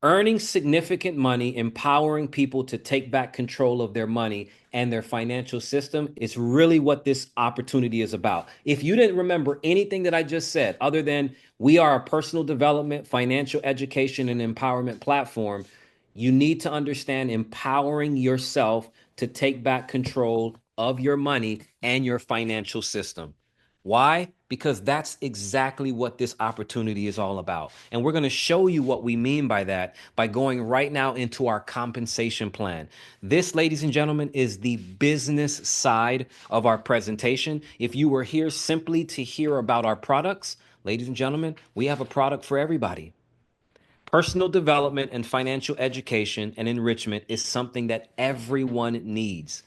Earning significant money, empowering people to take back control of their money and their financial system is really what this opportunity is about. If you didn't remember anything that I just said, other than we are a personal development, financial education, and empowerment platform, you need to understand empowering yourself to take back control of your money and your financial system. Why? Because that's exactly what this opportunity is all about. And we're going to show you what we mean by that by going right now into our compensation plan. This, ladies and gentlemen, is the business side of our presentation. If you were here simply to hear about our products, ladies and gentlemen, we have a product for everybody. Personal development and financial education and enrichment is something that everyone needs.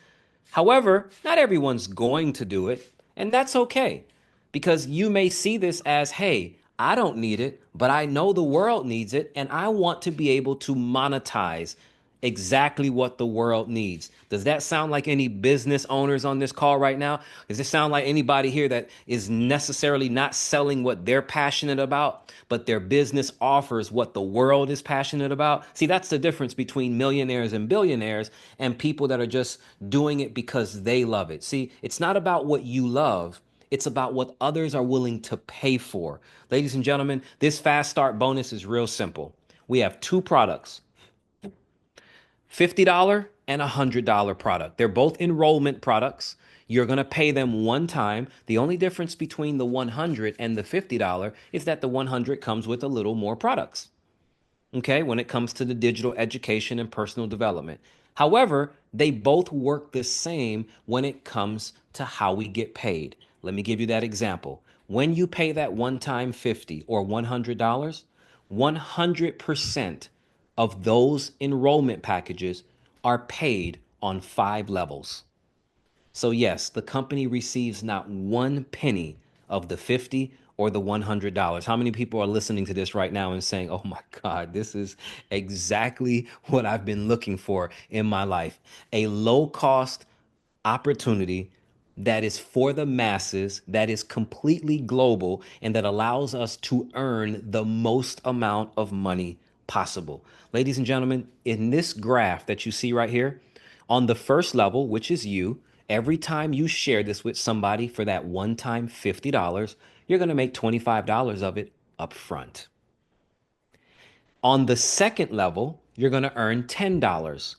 However, not everyone's going to do it, and that's okay because you may see this as, hey, I don't need it, but I know the world needs it, and I want to be able to monetize exactly what the world needs. Does that sound like any business owners on this call right now? Does it sound like anybody here that is necessarily not selling what they're passionate about, but their business offers what the world is passionate about? See, that's the difference between millionaires and billionaires and people that are just doing it because they love it. See, it's not about what you love. It's about what others are willing to pay for. Ladies and gentlemen, this fast start bonus is real simple. We have two products. $50 and $100 product. They're both enrollment products. You're going to pay them one time. The only difference between the 100 and the $50 is that the 100 comes with a little more products. Okay, when it comes to the digital education and personal development. However, they both work the same when it comes to how we get paid. Let me give you that example. When you pay that one time 50 or $100, 100% of those enrollment packages are paid on 5 levels. So, yes, the company receives not one penny of the 50 or the $100. How many people are listening to this right now and saying, oh my God, this is exactly what I've been looking for in my life? A low cost opportunity that is for the masses, that is completely global, and that allows us to earn the most amount of money possible. Ladies and gentlemen, in this graph that you see right here, on the first level, which is you, every time you share this with somebody for that one time $50, you're going to make $25 of it up front. On the second level, you're going to earn $10.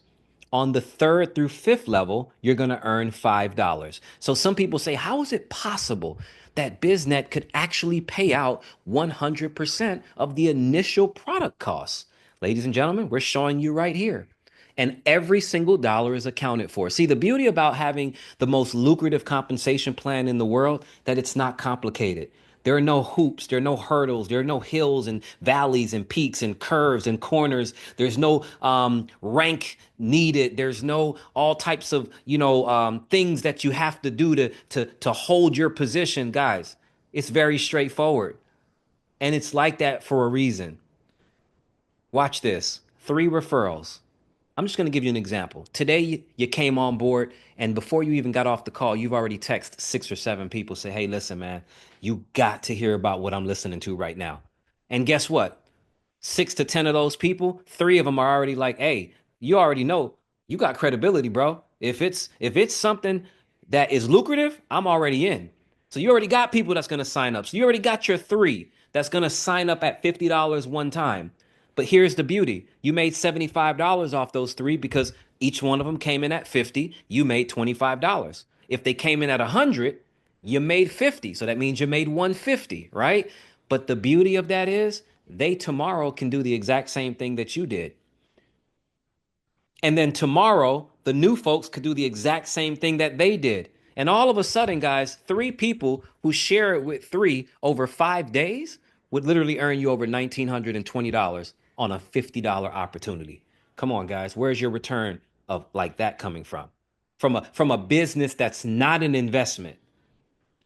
On the third through fifth level, you're going to earn $5. So some people say, how is it possible that BizNet could actually pay out 100% of the initial product costs? Ladies and gentlemen, we're showing you right here. And every single dollar is accounted for. See, the beauty about having the most lucrative compensation plan in the world, that it's not complicated. There are no hoops, there are no hurdles, there are no hills and valleys and peaks and curves and corners. There's no rank needed. There's no all types of things that you have to do to hold your position, guys. It's very straightforward, and it's like that for a reason. Watch this. 3 referrals. I'm just going to give you an example. Today, you came on board, and before you even got off the call, you've already texted 6 or 7 people, say, hey, listen, man, you got to hear about what I'm listening to right now. And guess what? 6 to 10 of those people, 3 of them are already like, hey, you already know you got credibility, bro. If it's something that is lucrative, I'm already in. So you already got people that's gonna sign up. So you already got your 3 that's gonna sign up at $50 one time. But here's the beauty. You made $75 off those 3 because each one of them came in at 50. You made $25. If they came in at 100, you made 50. So that means you made 150, right? But the beauty of that is they tomorrow can do the exact same thing that you did. And then tomorrow, the new folks could do the exact same thing that they did. And all of a sudden, guys, 3 people who share it with 3 over 5 days would literally earn you over $1,920 on a $50 opportunity. Come on, guys. Where's your return of like that coming from? From a business that's not an investment.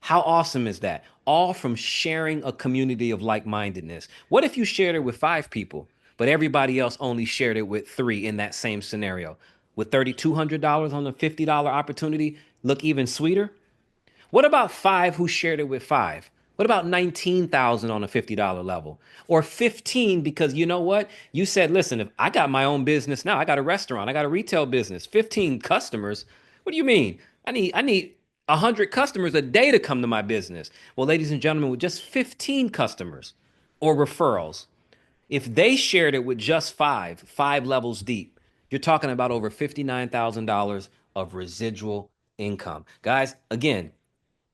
How awesome is that? All from sharing a community of like mindedness. What if you shared it with 5 people, but everybody else only shared it with 3 in that same scenario? Would $3,200 on a $50 opportunity look even sweeter? What about 5 who shared it with 5? What about 19,000 on a $50 level? Or 15 because you know what? You said, listen, if I got my own business now, I got a restaurant, I got a retail business, 15 customers. What do you mean? I need 100 customers a day to come to my business. Well, ladies and gentlemen, with just 15 customers or referrals, if they shared it with just five levels deep, you're talking about over $59,000 of residual income. Guys, again,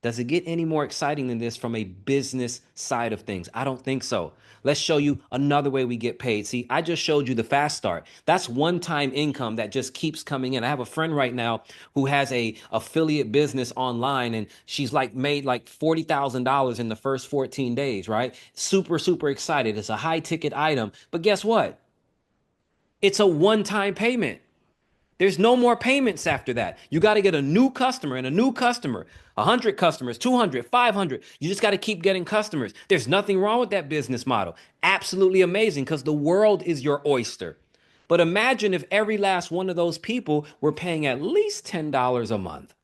does it get any more exciting than this from a business side of things? I don't think so. Let's show you another way we get paid. See, I just showed you the fast start. That's one-time income that just keeps coming in. I have a friend right now who has a affiliate business online and she's like made like $40,000 in the first 14 days, right? Super, super excited. It's a high ticket item. But guess what? It's a one-time payment. There's no more payments after that. You got to get a new customer and a new customer, 100 customers, 200, 500. You just got to keep getting customers. There's nothing wrong with that business model. Absolutely amazing because the world is your oyster. But imagine if every last one of those people were paying at least $10 a month.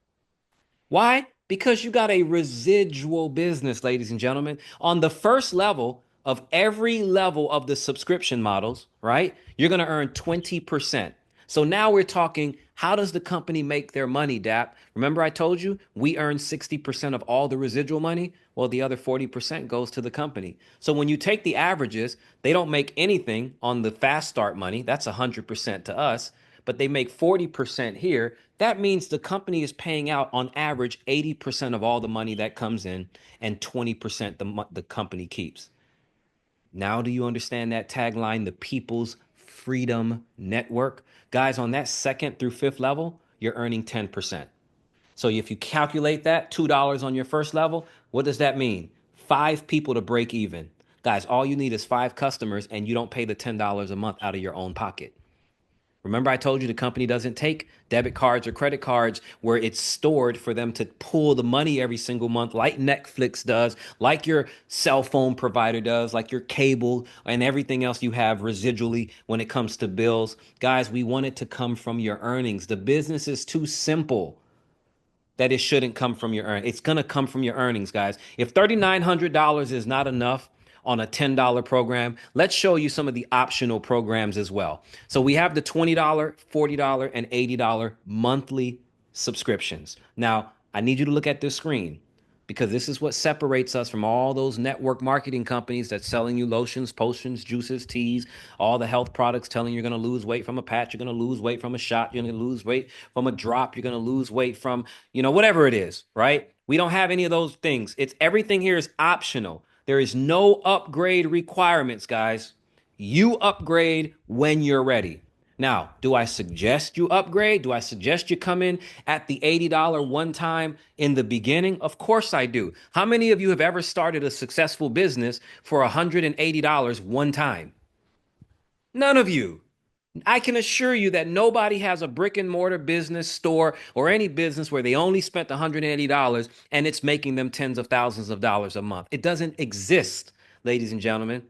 Why? Because you got a residual business, ladies and gentlemen. On the first level of every level of the subscription models, right? You're going to earn 20%. So now we're talking, how does the company make their money, DAP? Remember I told you we earn 60% of all the residual money? Well, the other 40% goes to the company. So when you take the averages, they don't make anything on the fast start money. That's 100% to us, but they make 40% here. That means the company is paying out on average 80% of all the money that comes in and 20% the company keeps. Now, do you understand that tagline, the People's Freedom Network? Guys, on that second through fifth level, you're earning 10%. So if you calculate that, $2 on your first level, what does that mean? Five people to break even. Guys, all you need is five customers and you don't pay the $10 a month out of your own pocket. Remember, I told you the company doesn't take debit cards or credit cards where it's stored for them to pull the money every single month, like Netflix does, like your cell phone provider does, like your cable and everything else you have residually when it comes to bills. Guys, we want it to come from your earnings. The business is too simple that it shouldn't come from your earnings. It's going to come from your earnings, guys. If $3,900 is not enough on a $10 program, let's show you some of the optional programs as well. So we have the $20, $40, and $80 monthly subscriptions. Now, I need you to look at this screen because this is what separates us from all those network marketing companies that's selling you lotions, potions, juices, teas, all the health products telling you're going to lose weight from a patch, you're going to lose weight from a shot, you're going to lose weight from a drop, you're going to lose weight from, whatever it is, right? We don't have any of those things. It's everything here is optional. There is no upgrade requirements, guys. You upgrade when you're ready. Now, do I suggest you upgrade? Do I suggest you come in at the $80 one time in the beginning? Of course I do. How many of you have ever started a successful business for $180 one time? None of you. I can assure you that nobody has a brick and mortar business store or any business where they only spent $180 and it's making them tens of thousands of dollars a month. It doesn't exist, ladies and gentlemen,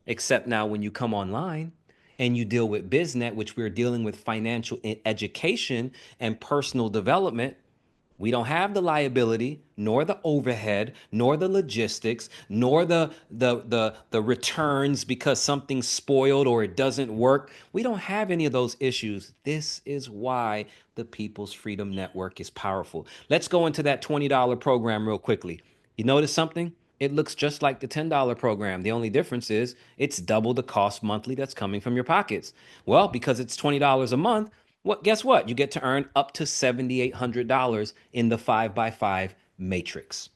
except now when you come online and you deal with BizNet, which we're dealing with financial education and personal development. We don't have the liability, nor the overhead, nor the logistics, nor the returns because something's spoiled or it doesn't work. We don't have any of those issues. This is why the People's Freedom Network is powerful. Let's go into that $20 program real quickly. You notice something? It looks just like the $10 program. The only difference is it's double the cost monthly that's coming from your pockets. Well, because it's $20 a month, guess what? You get to earn up to $7,800 in the 5x5 matrix.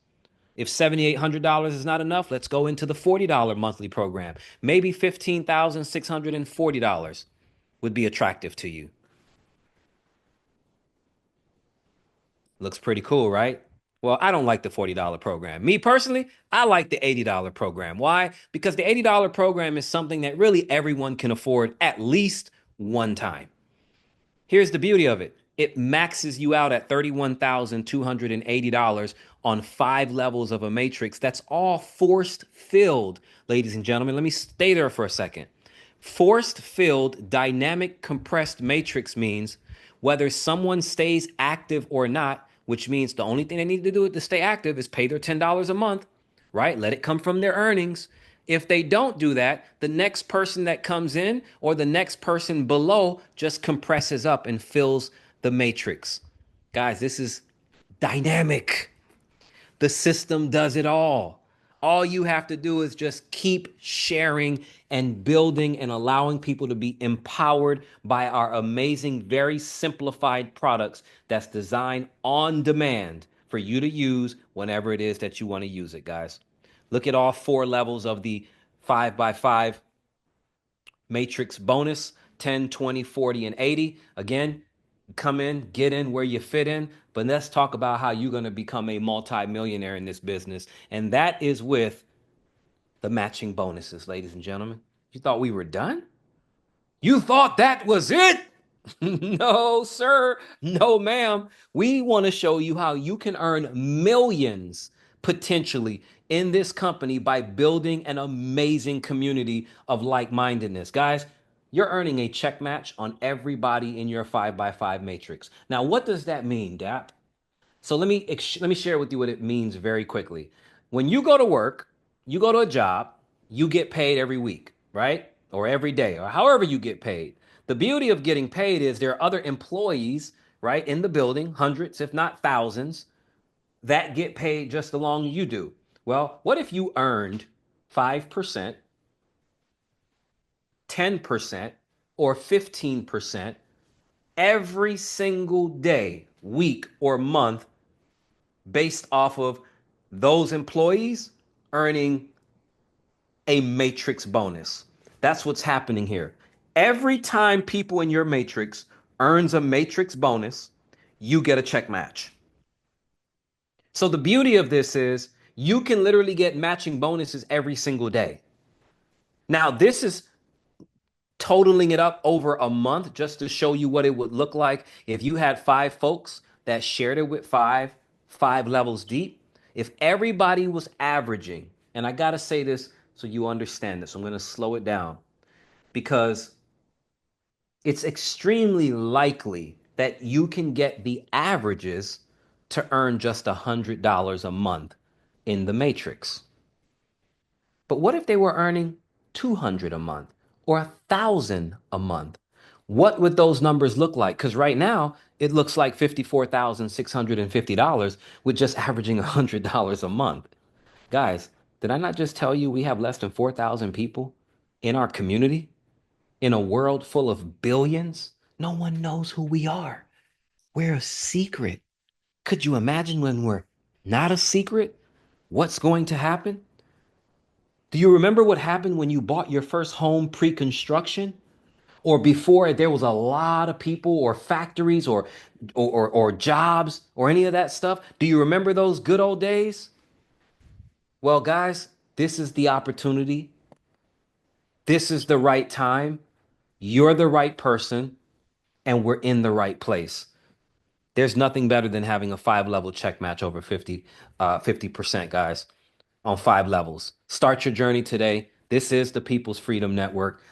If $7,800 is not enough, let's go into the $40 monthly program. Maybe $15,640 would be attractive to you. Looks pretty cool, right? Well, I don't like the $40 program. Me personally, I like the $80 program. Why? Because the $80 program is something that really everyone can afford at least one time. Here's the beauty of it. It maxes you out at $31,280 on five levels of a matrix. That's all forced filled, ladies and gentlemen. Let me stay there for a second. Forced filled dynamic compressed matrix means whether someone stays active or not, which means the only thing they need to do to stay active is pay their $10 a month. right? Let it come from their earnings. If they don't do that, the next person that comes in or the next person below just compresses up and fills the matrix. Guys, this is dynamic. The system does it all. All you have to do is just keep sharing and building and allowing people to be empowered by our amazing, very simplified products that's designed on demand for you to use whenever it is that you want to use it, guys. Look at all four levels of the 5x5 matrix bonus: 10, 20, 40, and 80. Again, come in, get in where you fit in. But let's talk about how you're going to become a multi-millionaire in this business. And that is with the matching bonuses, ladies and gentlemen. You thought we were done? You thought that was it? No, sir. No, ma'am. We want to show you how you can earn millions potentially in this company by building an amazing community of like mindedness. Guys, you're earning a check match on everybody in your 5x5 matrix. Now, what does that mean, Dap? So let me share with you what it means very quickly. When you go to work, you go to a job, you get paid every week, right? Or every day, or however you get paid. The beauty of getting paid is there are other employees, right, in the building, hundreds, if not thousands, that get paid just along you do. Well, what if you earned 5%, 10%, or 15% every single day, week, or month based off of those employees earning a matrix bonus? That's what's happening here. Every time people in your matrix earns a matrix bonus, you get a check match. So the beauty of this is you can literally get matching bonuses every single day. Now, this is totaling it up over a month just to show you what it would look like if you had five folks that shared it with five levels deep. If everybody was averaging, and I got to say this so you understand this, I'm going to slow it down because it's extremely likely that you can get the averages to earn just $100 a month in the matrix. But what if they were earning 200 a month or 1,000 a month? What would those numbers look like? Because right now it looks like $54,650 with just averaging $100 a month. Guys, did I not just tell you we have less than 4,000 people in our community in a world full of billions? No one knows who we are. We're a secret. Could you imagine when we're not a secret? What's going to happen? Do you remember what happened when you bought your first home pre-construction? Or before there was a lot of people or factories or jobs or any of that stuff? Do you remember those good old days? Well, guys, this is the opportunity. This is the right time. You're the right person, and we're in the right place. There's nothing better than having a five-level check match over 50%, guys, on five levels. Start your journey today. This is the People's Freedom Network.